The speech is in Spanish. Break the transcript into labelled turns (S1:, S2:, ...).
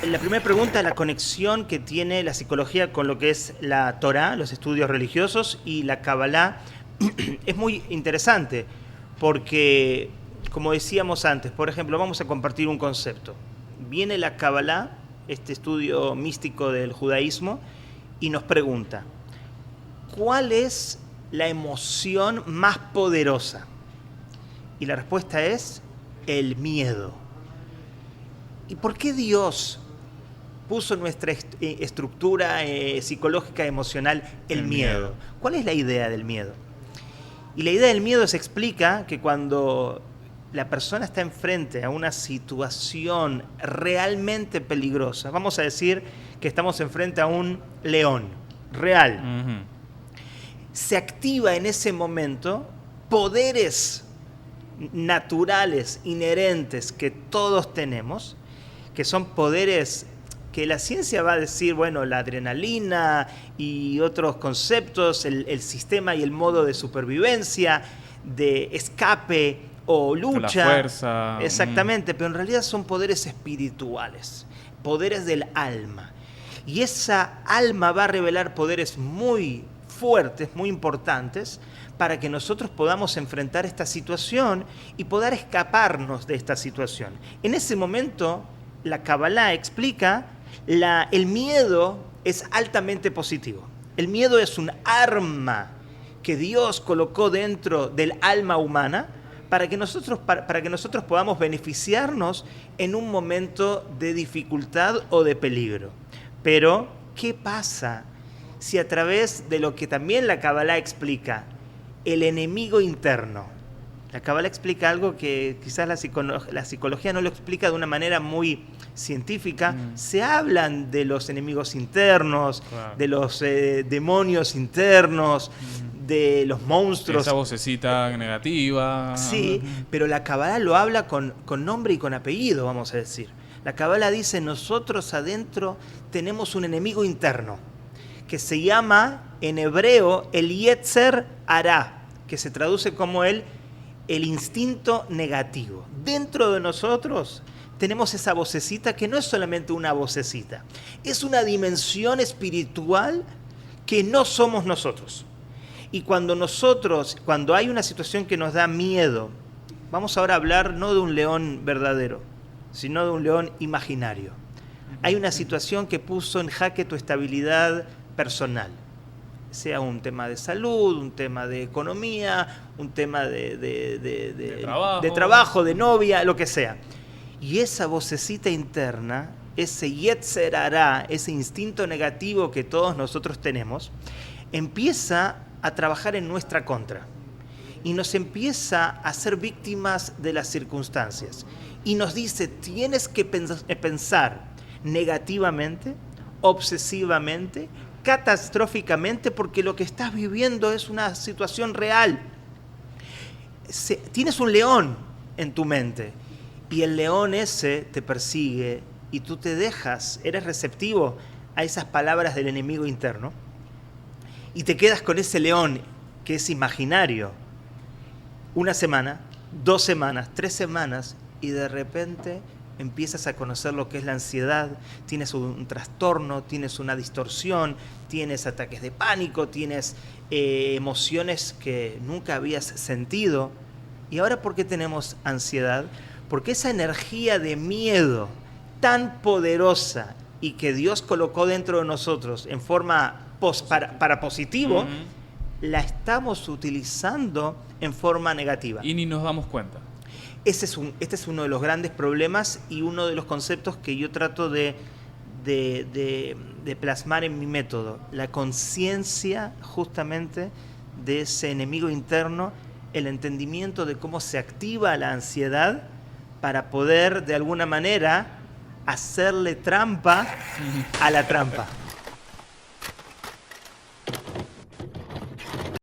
S1: La primera pregunta es la conexión que tiene la psicología con lo que es la Torá, los estudios religiosos, y la Kabbalah. Es muy interesante porque, como decíamos antes, por ejemplo, vamos a compartir un concepto. Viene la Kabbalah, este estudio místico del judaísmo, y nos pregunta, ¿cuál es la emoción más poderosa? Y la respuesta es el miedo. ¿Y por qué Dios puso en nuestra estructura psicológica emocional el miedo? ¿Cuál es la idea del miedo? Y la idea del miedo se explica que cuando la persona está enfrente a una situación realmente peligrosa, vamos a decir que estamos enfrente a un león real, se activa en ese momento poderes naturales, inherentes, que todos tenemos, que son poderes que la ciencia va a decir, bueno, la adrenalina y otros conceptos, el sistema y el modo de supervivencia, de escape o lucha.
S2: La fuerza.
S1: Exactamente, pero en realidad son poderes espirituales, poderes del alma. Y esa alma va a revelar poderes muy fuertes, muy importantes, para que nosotros podamos enfrentar esta situación y poder escaparnos de esta situación. En ese momento, la Kabbalah explica, el miedo es altamente positivo. El miedo es un arma que Dios colocó dentro del alma humana para que nosotros podamos beneficiarnos en un momento de dificultad o de peligro. Pero, ¿qué pasa si a través de lo que también la Kabbalah explica, el enemigo interno? La Kabbalah explica algo que quizás la psicología no lo explica de una manera muy científica. Se hablan de los enemigos internos, claro, de los demonios internos, de los monstruos.
S2: Esa vocecita negativa.
S1: Sí, pero la Kabbalah lo habla con nombre y con apellido, vamos a decir. La Kabbalah dice, nosotros adentro tenemos un enemigo interno, que se llama en hebreo el Yetzer Hara, que se traduce como el instinto negativo. Dentro de nosotros tenemos esa vocecita que no es solamente una vocecita, es una dimensión espiritual que no somos nosotros. Y cuando hay una situación que nos da miedo, vamos ahora a hablar no de un león verdadero, sino de un león imaginario. Hay una situación que puso en jaque tu estabilidad personal, sea un tema de salud, un tema de economía, un tema de trabajo, de novia, lo que sea. Y esa vocecita interna, ese Yetzer Hara, ese instinto negativo que todos nosotros tenemos, empieza a trabajar en nuestra contra y nos empieza a ser víctimas de las circunstancias. Y nos dice, tienes que pensar negativamente, obsesivamente, catastróficamente, porque lo que estás viviendo es una situación real. Tienes un león en tu mente y el león ese te persigue y tú te dejas, eres receptivo a esas palabras del enemigo interno y te quedas con ese león que es imaginario. 1 semana, 2 semanas, 3 semanas y de repente empiezas a conocer lo que es la ansiedad, tienes un trastorno, tienes una distorsión, tienes ataques de pánico, tienes emociones que nunca habías sentido. ¿Y ahora por qué tenemos ansiedad? Porque esa energía de miedo tan poderosa y que Dios colocó dentro de nosotros en forma para positivo, la utilizando en forma negativa.
S2: Y ni nos damos cuenta.
S1: Este es uno de los grandes problemas y uno de los conceptos que yo trato de plasmar en mi método. La conciencia justamente de ese enemigo interno, el entendimiento de cómo se activa la ansiedad para poder de alguna manera hacerle trampa a la trampa.